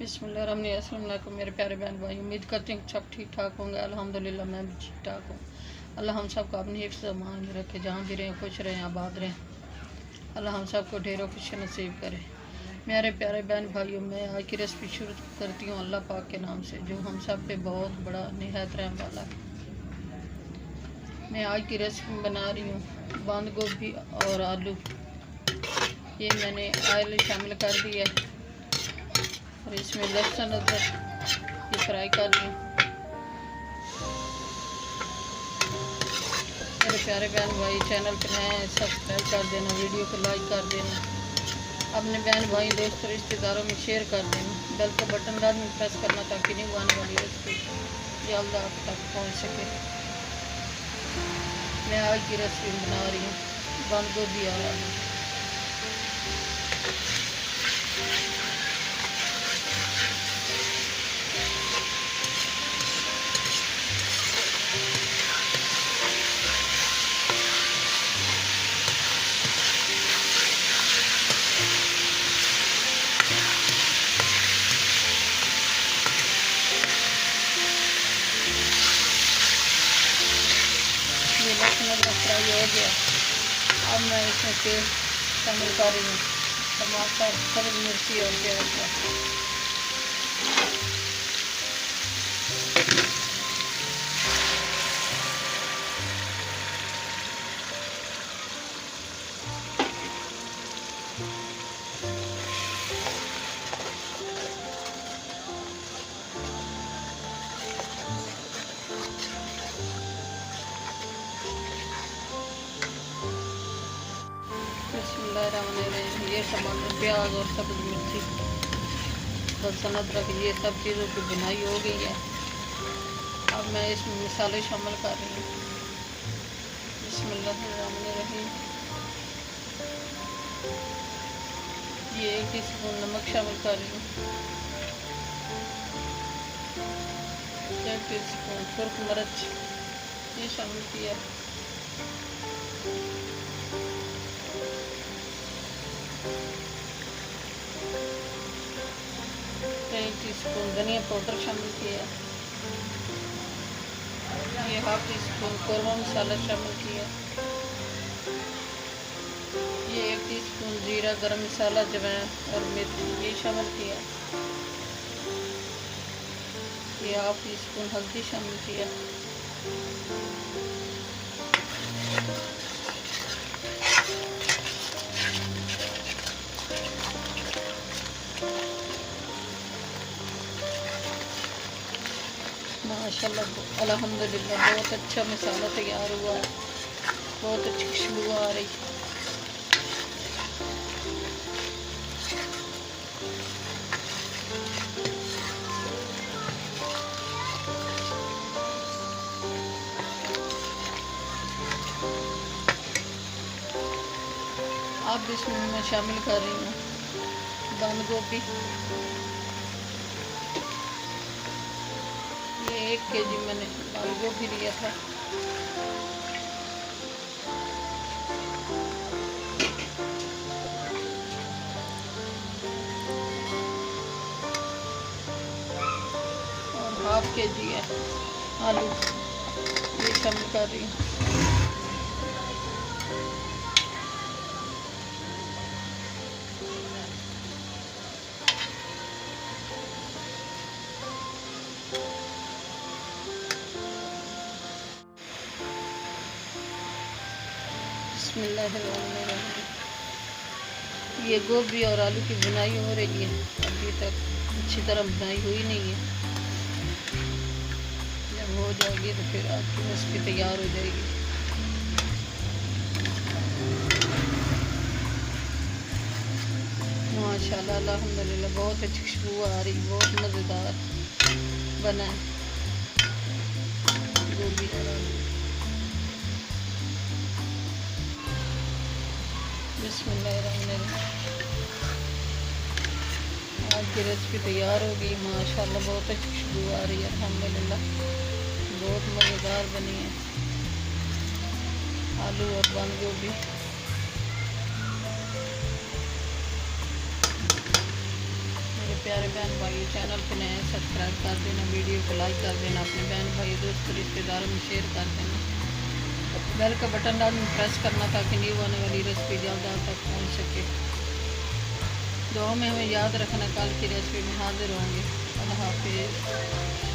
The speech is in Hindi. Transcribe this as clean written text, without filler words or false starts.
बिस्मिल्लाहिर्रहमानिर्रहीम। मेरे प्यारे बहन भाई, उम्मीद करती हूँ सब ठीक ठाक होंगे। अल्हम्दुलिल्लाह मैं भी ठीक ठाक हूँ। अल्लाह हम सब को अपनी हिफ्ज़ अमान में रखे, जहाँ भी रहें खुश रहें, आबाद रहें। अल्लाह हम सब को ढेरों खुशी नसीब करे। मेरे प्यारे बहन भाइयों, मैं आज की रेसिपी शुरू करती हूँ अल्लाह पाक के नाम से, जो हम सब पे बहुत बड़ा निहायत रहम वाला है। मैं आज की रेसिपी बना रही हूँ बंद गोभी और आलू। ये मैंने ऑयल शामिल कर दिया है और इसमें लहसुन अदरक ये फ्राई कर लूँ। मेरे प्यारे बहन भाई, चैनल पर नए सब्सक्राइब कर देना, वीडियो को लाइक कर देना, अपने बहन भाई दोस्तों रिश्तेदारों में शेयर कर देना। बेल का बटन लाजमी प्रेस करना ताकि न्यू आने वाली रेसिपी जल्द आप तक पहुंच सके। मैं आज की रेसिपी बना रही हूँ बंद गोभी और आलू। ये लहसुन अदरक फ्राई हो गया। अब मैं इसमें पेस्ट शामिल कर रही हूँ, टमाटर, हरी मिर्ची और प्याज का। ये टमाटर, प्याज और सब्ज़ मिर्ची, लहसुन अदरक, ये सब चीज़ों की बुनाई हो गई है। अब मैं इसमें मसाले शामिल कर रही हूँ। बिस्मिल्लाहिर्रहमानिर्रहीम। ये 1 टीस्पून नमक शामिल कर रही हूँ, 1 टीस्पून सुर्ख मिर्च ये शामिल किया, 1 टीस्पून धनिया पाउडर शामिल किया, ये 1/2 टीस्पून कौरमा मसाला शामिल किया, ये 1 टीस्पून जीरा, गरम मसाला, अजवाइन और मिर्च ये शामिल किया, ये 1/2 टीस्पून हल्दी शामिल किया, माशाल्लाह अल्हम्दुलिल्लाह बहुत अच्छा मसाला तैयार हुआ है, बहुत अच्छी खुशबू आ रही है। अब इसमें मैं शामिल कर रही हूँ बंद गोभी। ये 1 केजी मैंने बंद गोभी लिया था। और 1/2 केजी है आलू, ये शामिल कर रही हूँ। ये गोभी और आलू की बुनाई हो रही है, अभी तक अच्छी तरह बुनाई हुई नहीं है। जब हो जाएगी तो फिर आपकी रेसिपी तैयार हो जाएगी। माशाल्लाह अल्हम्दुलिल्लाह बहुत अच्छी खुशबू आ रही, बहुत मज़ेदार बना है गोभी और आलू। बिस्मिल्लाहिर्रहमानिर्रहीम। आज की रेसिपी तैयार हो गई। माशाल्लाह बहुत अच्छी खुशबू आ रही है, अल्हम्दुलिल्लाह बहुत मज़ेदार बनी है आलू और बंद गोभी। प्यारे बहन भाई चैनल को नए सब्सक्राइब कर देना, वीडियो को लाइक कर देना, अपने बहन भाई दोस्तों रिश्तेदारों में शेयर कर देना। बेल का बटन लाजमी प्रेस करना ताकि न्यू आने वाली रेसिपी जल्द आप तक पहुँच सके। दुआ में हमें याद रखना, कल की रेसिपी में हाजिर होंगे। अल्लाह हाफिज़।